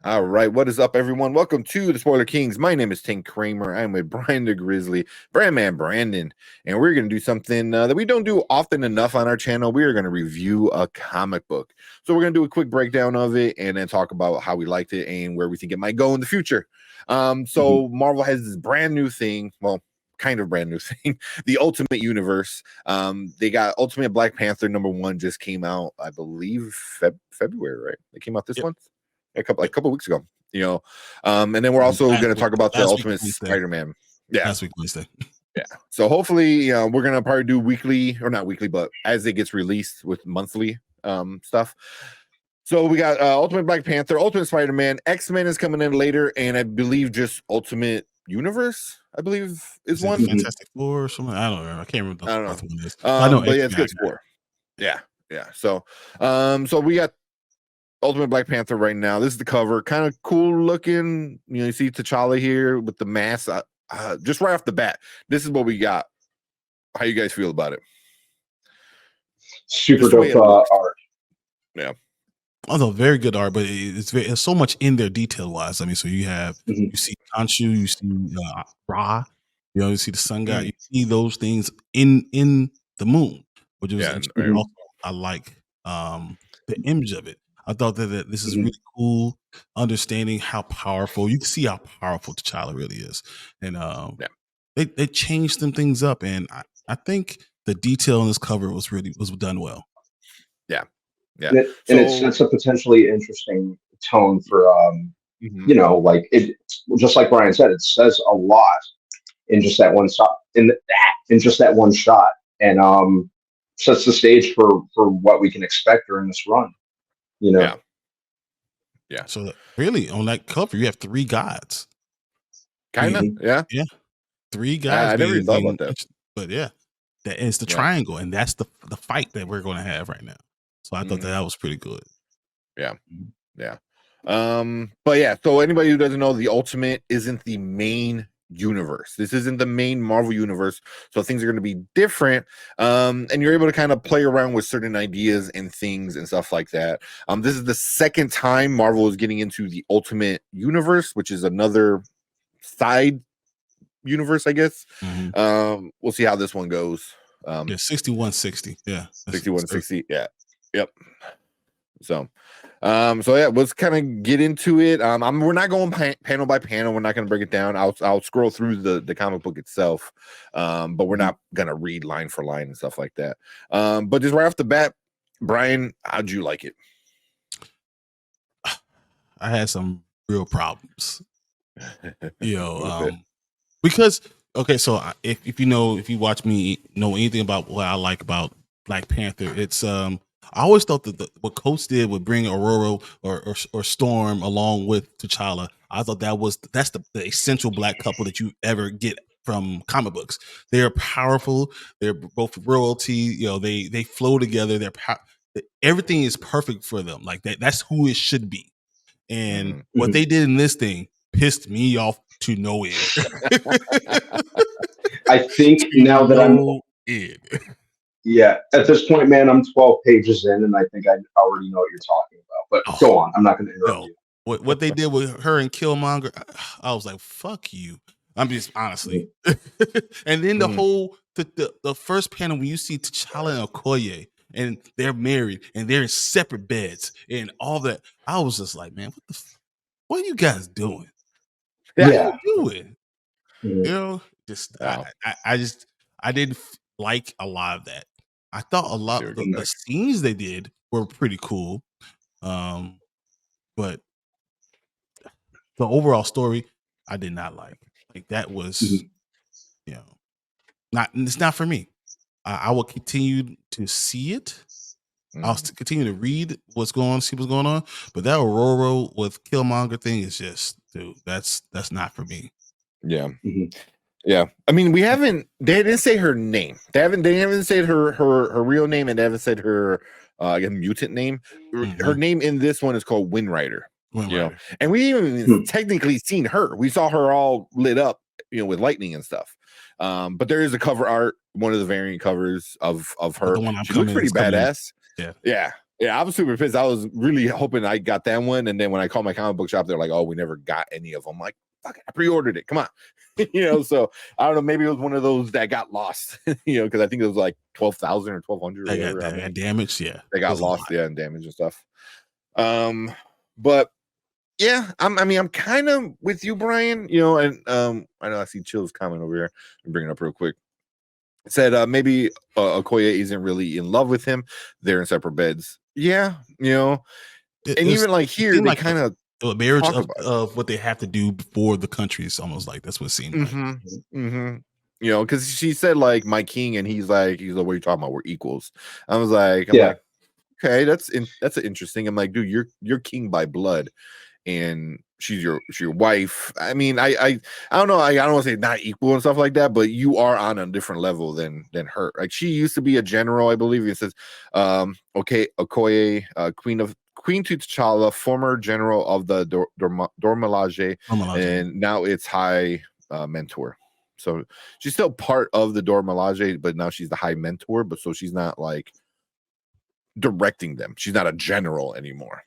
All right, what is up, everyone? Welcome to the Spoiler Kings. My name is Tank Kramer. I'm with Brian the Grizzly, Brandman Brandon, and we're going to do something that we don't do often enough on our channel. We are going to review a comic book. So we're going to do a quick breakdown of it and then talk about how we liked it and where we think it might go in the future. Marvel has this brand new thing, well, kind of brand new thing, the Ultimate Universe. They got Ultimate Black Panther #1 just came out, I believe, February, right? It came out this month. A couple weeks ago, and then we're also going to talk about the Ultimate Spider-Man. Yeah, last week Wednesday. Yeah, so hopefully, we're going to probably do weekly or not weekly, but as it gets released with monthly stuff. So we got Ultimate Black Panther, Ultimate Spider-Man, X-Men is coming in later, and I believe just Ultimate Universe, I believe is one. Fantastic Four or something. I don't remember. I can't remember. I don't know. One is. I know, but yeah, it's good four. Yeah. So we got Ultimate Black Panther right now. This is the cover, kind of cool looking. You see T'Challa here with the mask. Just right off the bat, this is what we got. How you guys feel about it? Super dope art. Yeah. Although very good art, but it's so much in there detail wise. I mean, so you have you see Khonshu, you see Ra, you see the sun god, you see those things in the moon, which is also, I like the image of it. I thought that this is really cool, understanding how powerful. You can see how powerful T'Challa really is. And they changed some things up. And I think the detail in this cover was done well. Yeah. Yeah. And it sets a potentially interesting tone for, like it, just like Brian said, it says a lot in just that one shot, in just that one shot, and sets the stage for what we can expect during this run. Yeah. So really, on that cover, you have three gods. Kind of, yeah. 3 guys. I never even thought about that. But yeah, that is the triangle, and that's the fight that we're going to have right now. So I thought that was pretty good. Yeah. But yeah. So anybody who doesn't know, the Ultimate isn't the main universe. This isn't the main Marvel universe, so things are going to be different, and you're able to kind of play around with certain ideas and things and stuff like that. This is the second time Marvel is getting into the Ultimate Universe, which is another side universe, I guess. We'll see how this one goes. 6160. 6160. Yep. So let's kind of get into it. We're not going panel by panel. We're not going to break it down. I'll scroll through the comic book itself, but we're not going to read line for line and stuff like that. But just right off the bat, Brian, how'd you like it? I had some real problems, because so if you watch me know anything about what I like about Black Panther, it's I always thought that what Coach did would bring Aurora or Storm along with T'Challa. I thought that's the essential black couple that you ever get from comic books. They're powerful. They're both royalty. They flow together. Everything is perfect for them. Like that. That's who it should be. And what they did in this thing pissed me off to no end. I think now that I'm in. Yeah, at this point, man, I'm 12 pages in, and I think I already know what you're talking about. But go on. I'm not going to interrupt you. What they did with her and Killmonger, I was like, fuck you. I'm just honestly. And then the first panel when you see T'Challa and Okoye, and they're married, and they're in separate beds, and all that, I was just like, man, what are you guys doing? What are you doing? I didn't like a lot of that. I thought a lot of the scenes they did were pretty cool, but the overall story I did not like. Like that was, it's not for me. I will continue to see it. I'll continue to read what's going on, see what's going on. But that Aurora with Killmonger thing is just, dude, that's not for me. Yeah. Yeah, I mean, they didn't say her name. They haven't said her real name, and they haven't said her mutant name. Her name in this one is called Wind Rider. And we even technically seen her. We saw her all lit up, with lightning and stuff. But there is a cover art, one of the variant covers of her. The one she looks pretty badass. Yeah. Yeah, I was super pissed. I was really hoping I got that one, and then when I called my comic book shop, they're like, "Oh, we never got any of them." I'm like, "Fuck, I pre-ordered it. Come on." So I don't know. Maybe it was one of those that got lost. Because I think it was like 12,000 or 1,200 or whatever. That got damaged. Yeah, they it got was a lost, lot. yeah, and damage and stuff. But yeah, I'm kind of with you, Brian. And I know I see Chill's comment over here. I'm bringing it up real quick. It said maybe Okoye isn't really in love with him. They're in separate beds. Yeah, and even like It here, seemed they like kind of a marriage talk about it. of what they have to do for the country. It's almost like that's what it seemed like. Because she said like my king, and he's like, what are you talking about? We're equals. I'm like, okay, that's interesting. I'm like, dude, you're king by blood, and she's your wife. I mean, I don't know. I don't want to say not equal and stuff like that, but you are on a different level than her. Like she used to be a general, I believe. It says, okay, Okoye, Queen T'Challa, former general of the Dormalage, and now it's High Mentor. So she's still part of the Dormalage, but now she's the High Mentor. But so she's not like directing them. She's not a general anymore.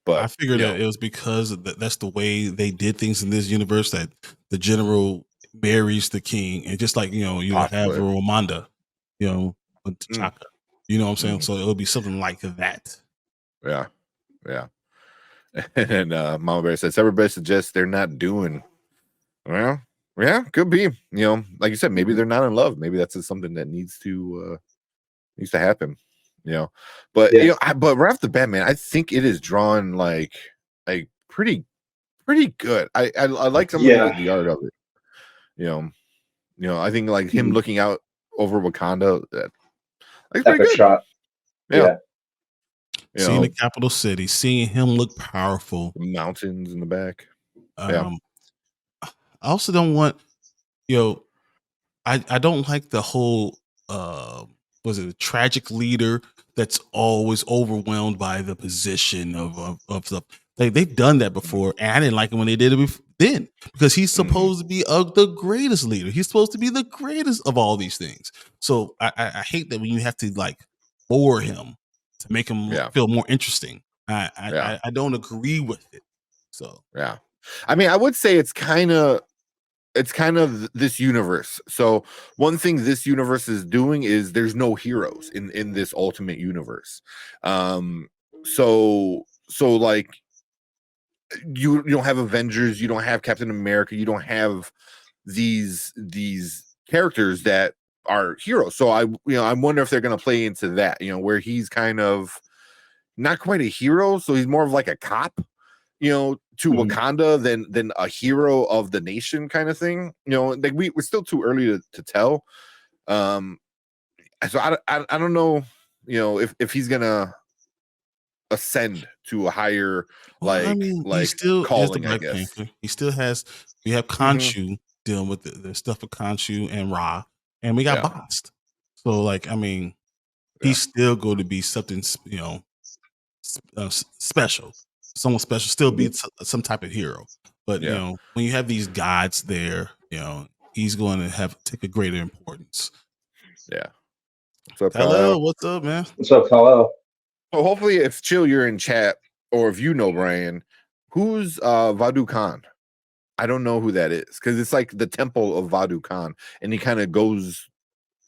But I figured that it was because that's the way they did things in this universe, that the general marries the king, and just like you have Ramonda, with T'Chaka. You know what I'm saying? So it'll be something like that. Yeah. And Mama Bear says Sever Bear suggests they're not doing well. Yeah, could be. Like you said, maybe they're not in love. Maybe that's just something that needs to happen. But but right off the bat, man, I think it is drawn like pretty good. I like some of the art of it. I think like him looking out over Wakanda, that like pretty good. Shot. Yeah. Seeing the capital city, seeing him look powerful, the mountains in the back. I also don't want, I don't like the whole was it a tragic leader that's always overwhelmed by the position of stuff. They've done that before, and I didn't like it when they did it then, because he's supposed to be the greatest leader. He's supposed to be the greatest of all these things. So I hate that when you have to like bore him to make him feel more interesting. I don't agree with it. So yeah, I mean, I would say it's kind of this universe. So one thing this universe is doing is there's no heroes in this ultimate universe. So like you don't have Avengers, you don't have Captain America, you don't have these characters that are heroes. So I wonder if they're going to play into that, where he's kind of not quite a hero, so he's more of like a cop, to Wakanda than a hero of the nation kind of thing. Like we're still too early to tell. So I don't know, if he's gonna ascend to a higher he still is the calling, I Black guess. Panther. He still has. We have Khonshu dealing with the stuff of Khonshu and Ra, and we got Bast. So like, I mean, he's still going to be something, special. Someone special. Still be some type of hero. But when you have these gods there, he's going to take a greater importance. Yeah. What's up, hello? What's up, man? What's up, hello? So hopefully, if Chill, you're in chat, or if you know Brian, who's Vadu Khan? I don't know who that is, because it's like the temple of Vadu Khan, and he kind of goes.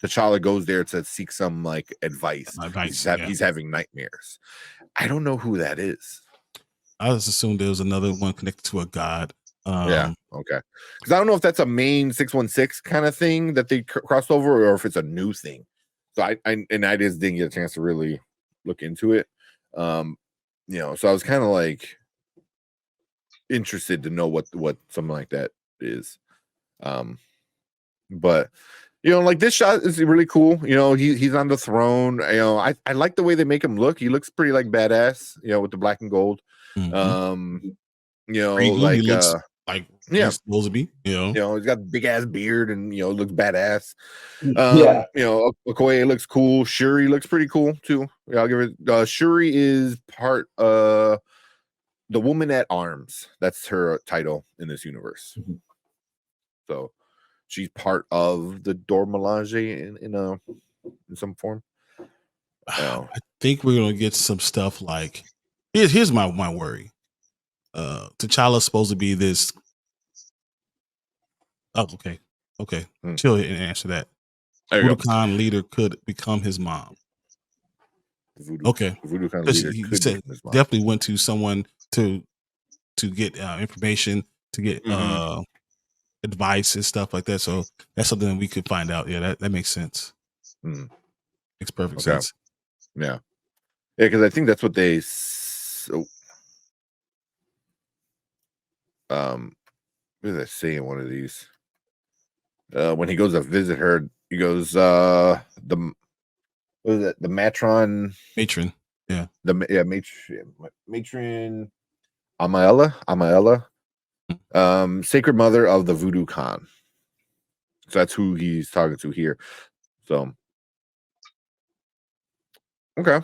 T'Challa goes there to seek some like advice. He's having nightmares. I don't know who that is. I just assumed there was another one connected to a god. Yeah. Okay. Because I don't know if that's a main 616 kind of thing that they crossed over, or if it's a new thing. So I just didn't get a chance to really look into it. So I was kind of like interested to know what something like that is. But like this shot is really cool. He's on the throne. I like the way they make him look. He looks pretty like badass, with the black and gold. He looks like he's supposed to be, he's got a big ass beard and looks badass. Okoye looks cool. Shuri looks pretty cool too. I'll give it. Shuri is part the Woman at Arms. That's her title in this universe. So she's part of the Dormalage in some form. Oh. I think we're gonna get some stuff like here's my worry. T'Challa's supposed to be this. Oh, okay. Chill and answer that. Voodoo Khan leader could become his mom. Voodoo Khan leader He could said become his mom. definitely went to someone to get information, to get advice and stuff like that. So that's something that we could find out. Yeah, that makes sense. Makes perfect sense. Yeah, because I think that's what they. What did I say in one of these? When he goes to visit her, he goes the what is it? The matron. Yeah. Matron Amaella. Sacred mother of the Voodoo Khan. So that's who he's talking to here. So okay.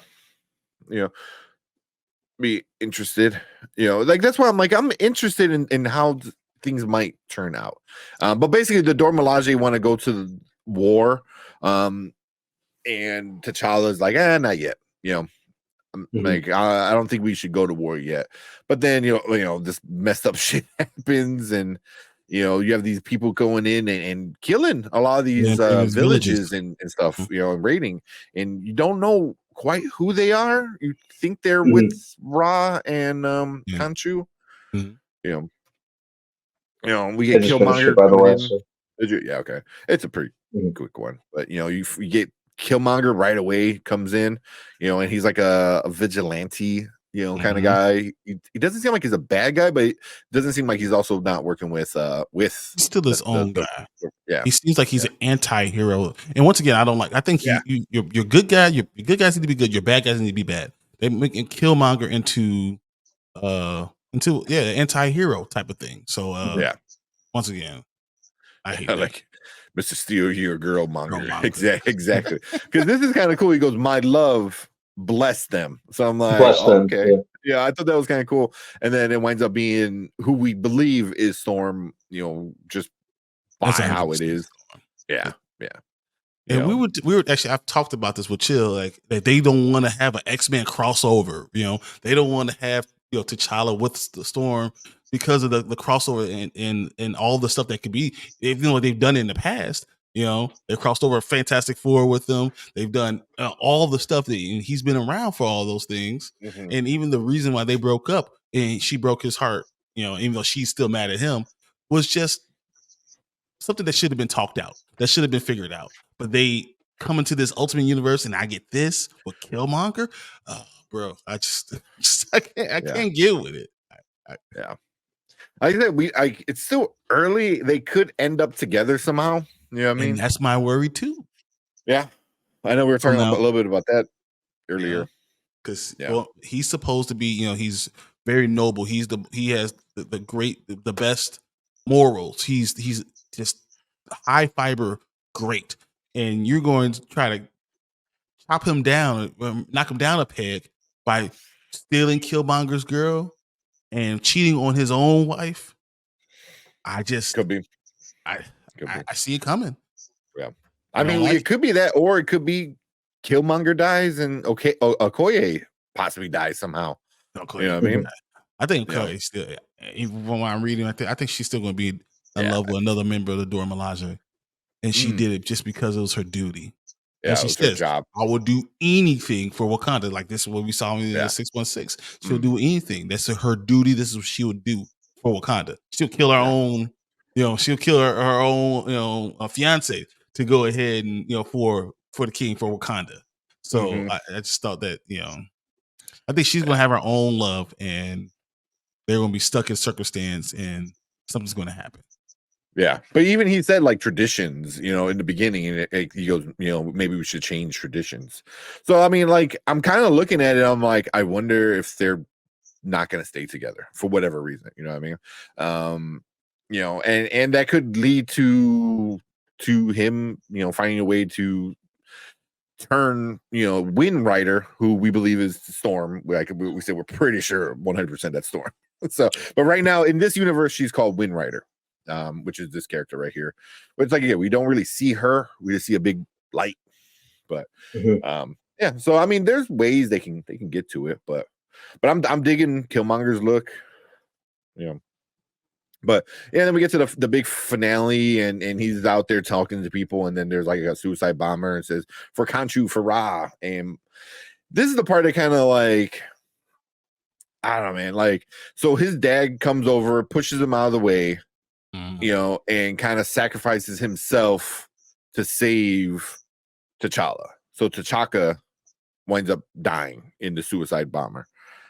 Be interested, like that's why I'm interested in how things might turn out. But basically the Dora Milaje want to go to the war. And T'Challa's like, not yet, like I don't think we should go to war yet. But then this messed up shit happens, and you have these people going in and killing a lot of these villages and stuff, and raiding, and you don't know quite who they are. You think they're with Ra and Khonshu. We get Killmonger by the way. So. Yeah, okay, it's a pretty quick one, but you get Killmonger right away comes in, and he's like a vigilante, kind of guy. He doesn't seem like he's a bad guy, but it doesn't seem like he's also not working with he's still his own guy. Yeah, he seems like he's an anti-hero. And once again, I don't like. I think your good guy. Your good guys need to be good. Your bad guys need to be bad. They making Killmonger into anti-hero type of thing. So once again, I hate that. Like Mr. Steel, you're a girl monger. Exactly. Because this is kind of cool. He goes, "My love, bless them." So I'm like, okay. Yeah, I thought that was kind of cool. And then it winds up being who we believe is Storm, just by how it is. Yeah. And we were actually, I've talked about this with Chill, like that they don't want to have an X-Men crossover. They don't want to have T'Challa with the Storm because of the crossover and all the stuff that could be. They've done it in the past. They crossed over Fantastic Four with them. They've done all the stuff that he's been around for all those things. And even the reason why they broke up and she broke his heart, even though she's still mad at him, was just something that should have been talked out. That should have been figured out. But they come into this Ultimate Universe and I get this with Killmonger. Bro, I can't get with it. I said it's still early. They could end up together somehow. You know what I mean? And that's my worry too. Yeah. I know we were talking a little bit about that earlier. Because he's supposed to be, he's very noble. He has the best morals. He's just high fiber great. And you're going to try to chop him down, knock him down a peg by stealing Killmonger's girl and cheating on his own wife. I just could be. I see it coming. Yeah, I mean, it could be that, or it could be Killmonger dies and Okoye possibly dies somehow. You know what I mean? I think Okoye still, even from what I'm reading, I think she's still going to be in love with another member of the Dora Milaje, and she did it just because it was her duty. Yeah, and she says, "I will do anything for Wakanda." Like this is what we saw in the 616. She'll do anything. That's her duty. This is what she would do for Wakanda. She'll kill her own. She'll kill her own. Fiance to go ahead and for the king for Wakanda. So I just thought that I think she's gonna have her own love, and they're gonna be stuck in circumstance, and something's gonna happen. Yeah, but even he said like traditions, in the beginning, and he goes, maybe we should change traditions. So I mean, like I'm kind of looking at it, I'm like, I wonder if they're not going to stay together for whatever reason. You know what I mean? And that could lead to him, finding a way to turn, Wind Rider, who we believe is Storm. Like we said, we're pretty sure 100% that's Storm. So, but right now in this universe, she's called Wind Rider. Which is this character right here. But it's like, we don't really see her. We just see a big light. But Yeah, so I mean, there's ways they can get to it, but I'm digging Killmonger's look, you know. But yeah, then we get to the big finale, and he's out there talking to people, and then there's like a suicide bomber and says for Khonshu for Ra, and this is the part that kind of like, I don't know, man. Like, so his dad comes over, pushes him out of the way, you know, and kind of sacrifices himself to save T'Challa. So T'Chaka winds up dying in the suicide bomber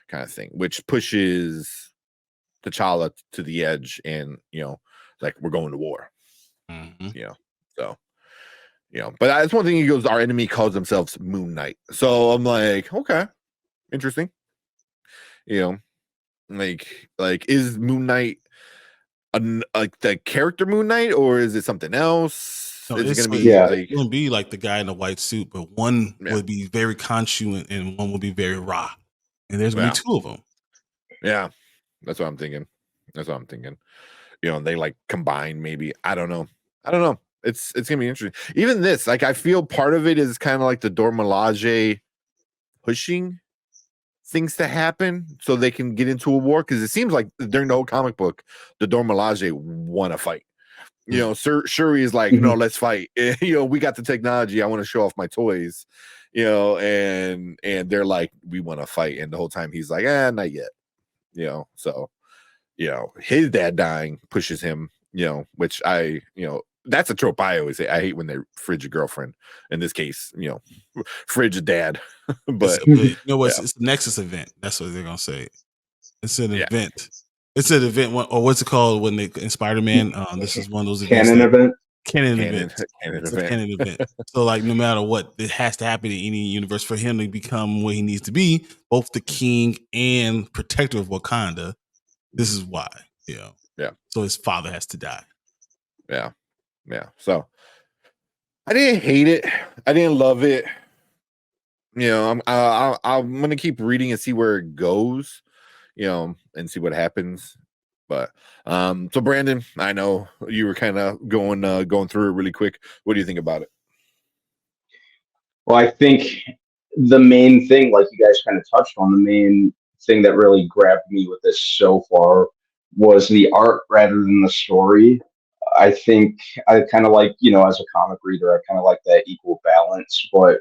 kind of thing, which pushes T'Challa to the edge, and you know, like we're going to war. You know, so you know, but that's one thing. He goes, our enemy calls themselves Moon Knight. So I'm like, okay, interesting. You know, like is Moon Knight like the character Moon Knight, or is it something else? No, is it it's going to be like it's gonna be like the guy in the white suit, but one would be very Khonshu and one would be very Ra, and there's gonna be two of them. Yeah, that's what I'm thinking. You know, they like combine, maybe. I don't know. It's gonna be interesting. Even this, like, I feel part of it is kind of like the Dor Milaje pushing things to happen so they can get into a war, because it seems like during the whole comic book, the Dor Milaje want to fight. You know, Shuri is like, no, let's fight. You know, we got the technology. I want to show off my toys. You know, and they're like, we want to fight. And the whole time he's like, not yet. You know, so you know, his dad dying pushes him. You know, which that's a trope I always say. I hate when they fridge a girlfriend. In this case, you know, fridge a dad. But you know what? It's a Nexus event. That's what they're gonna say. It's an event. It's an event, or what's it called when they in Spider-Man? This is one of those events. Canon event. Canon event. So like, no matter what, it has to happen in any universe for him to become what he needs to be, both the king and protector of Wakanda. This is why, you know. Yeah. So his father has to die. Yeah. So I didn't hate it. I didn't love it. You know, I'm gonna keep reading and see where it goes. You know, and see what happens. But so Brandon, I know you were kind of going through it really quick. What do you think about it? Well, I think the main thing, like you guys kind of touched on, the main thing that really grabbed me with this so far was the art rather than the story. I think I kind of like, you know, as a comic reader, I kind of like that equal balance, but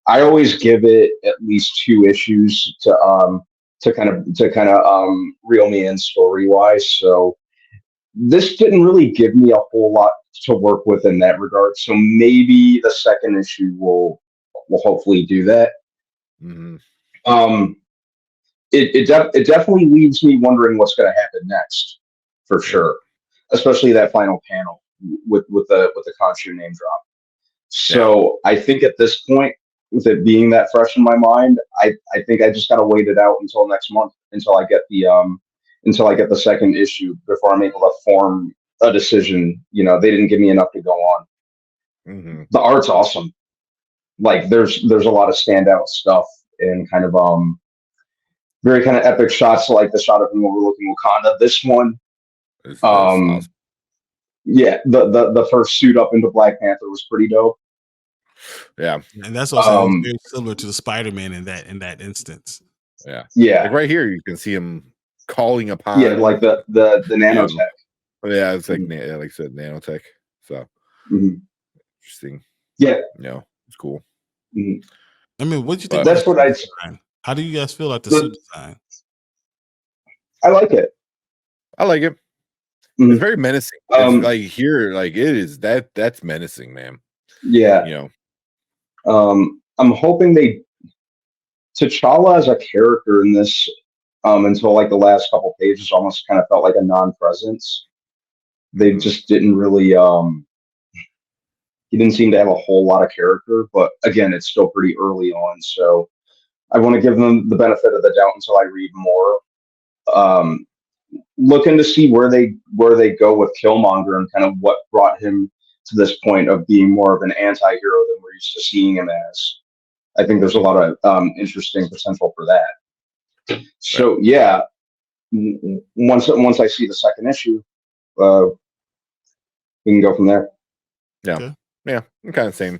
I always give it at least 2 issues to kind of reel me in story wise. So this didn't really give me a whole lot to work with in that regard. So maybe the second issue will hopefully do that. It definitely leaves me wondering what's going to happen next, for sure. Especially that final panel with the Khonshu name drop. So I think at this point, with it being that fresh in my mind, I think I just got to wait it out until next month, until I get the second issue before I'm able to form a decision. You know, they didn't give me enough to go on. The art's awesome. Like there's a lot of standout stuff and kind of very kind of epic shots, like the shot of him overlooking Wakanda. This one, awesome. Yeah, the first suit up into Black Panther was pretty dope. Yeah, and that's also very similar to the Spider-Man in that instance. Yeah. Like right here, you can see him calling upon. Yeah, like the nanotech. Yeah, it's like like I said, nanotech. So interesting. Yeah, it's cool. I mean, what do you think? That's what I. How do you guys feel about the suit design? I like it. It's very menacing. It's like here, like it is that's menacing, man. Yeah. You know, I'm hoping T'Challa as a character in this, until like the last couple pages, almost kind of felt like a non-presence. They just didn't really. He didn't seem to have a whole lot of character, but again, it's still pretty early on, so I want to give them the benefit of the doubt until I read more. Looking to see where they go with Killmonger and kind of what brought him to this point of being more of an anti-hero than we're used to seeing him as. I think there's a lot of interesting potential for that. So yeah, once I see the second issue, we can go from there. Yeah, I'm kind of same.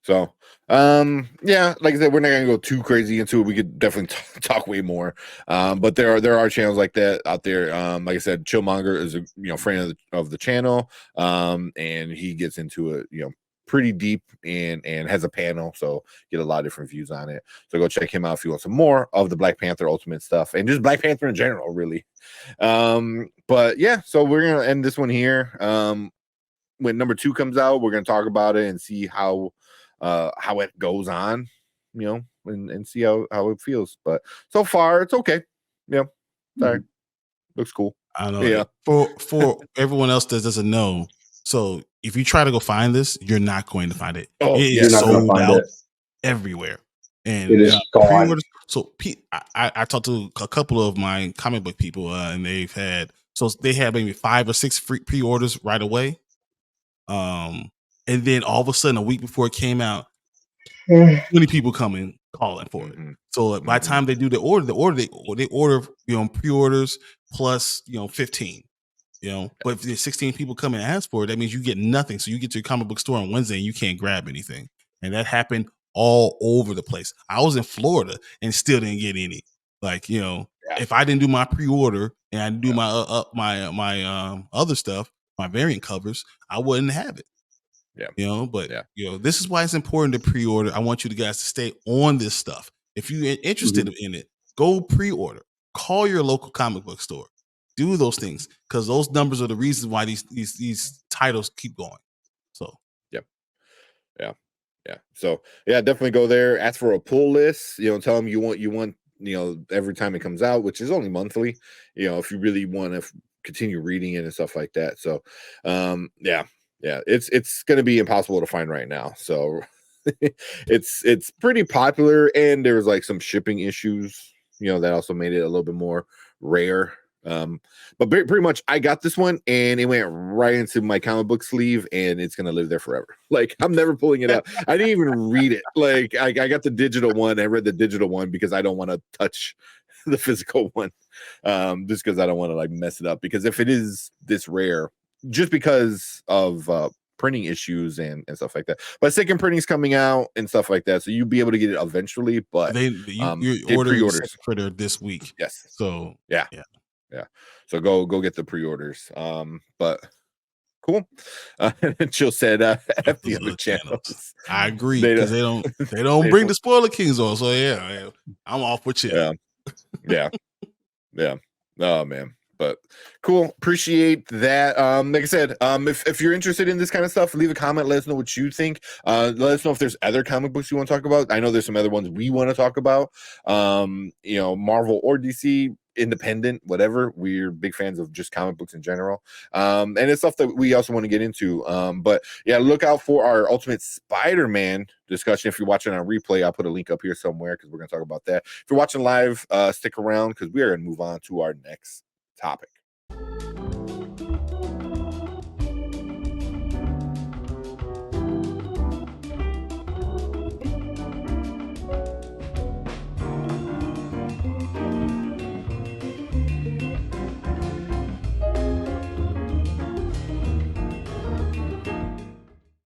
So Yeah, like I said, we're not gonna go too crazy into it. We could definitely talk way more. But there are channels like that out there. Like I said, Killmonger is a friend of the channel. And he gets into it, pretty deep and has a panel, so get a lot of different views on it. So go check him out if you want some more of the Black Panther Ultimate stuff and just Black Panther in general, really. But yeah, so we're gonna end this one here. When number 2 comes out, we're gonna talk about it and see how it goes on, and see how it feels. But so far it's okay. Sorry. Looks cool. I know. Yeah. For everyone else that doesn't know, so if you try to go find this, you're not going to find it. Oh, it you're is not going to sold find out it everywhere. And it is gone. pre-orders. So I talked to a couple of my comic book people, and they had maybe 5 or 6 free pre-orders right away. And then all of a sudden, a week before it came out, 20 people coming calling for it. So by the time they do the order, they order pre-orders plus 15. But if there's 16 people come and ask for it, that means you get nothing. So you get to your comic book store on Wednesday and you can't grab anything. And that happened all over the place. I was in Florida and still didn't get any. Like, if I didn't do my pre-order and I didn't do my other stuff, my variant covers, I wouldn't have it. But this is why it's important to pre-order. I want you guys to stay on this stuff. If you're interested in it, go pre-order. Call your local comic book store. Do those things because those numbers are the reasons why these titles keep going. So yeah. So definitely go there. Ask for a pull list. Tell them you want every time it comes out, which is only monthly. If you really want to continue reading it and stuff like that. So, it's going to be impossible to find right now. So it's pretty popular, and there's like some shipping issues. That also made it a little bit more rare. But pretty much I got this one and it went right into my comic book sleeve and it's gonna live there forever. Like I'm never pulling it out. I didn't even read it. Like I got the digital one. I read the digital one because I don't want to touch the physical one. Just because I don't want to like mess it up, because if it is this rare, just because of printing issues and stuff like that. But second printing's coming out and stuff like that, so you'll be able to get it eventually. But you're ordering the printer this week. Yes. So yeah. So go get the pre-orders. But cool. Jill said F the other channels. I agree because they don't bring the Spoiler Kings on. So I'm off with you. Yeah. Oh man. But cool. Appreciate that. Like I said, if you're interested in this kind of stuff, leave a comment. Let us know what you think. Let us know if there's other comic books you want to talk about. I know there's some other ones we want to talk about. Marvel or DC, independent, whatever. We're big fans of just comic books in general. And it's stuff that we also want to get into. But look out for our Ultimate Spider-Man discussion. If you're watching on replay, I'll put a link up here somewhere because we're going to talk about that. If you're watching live, stick around because we are going to move on to our next topic.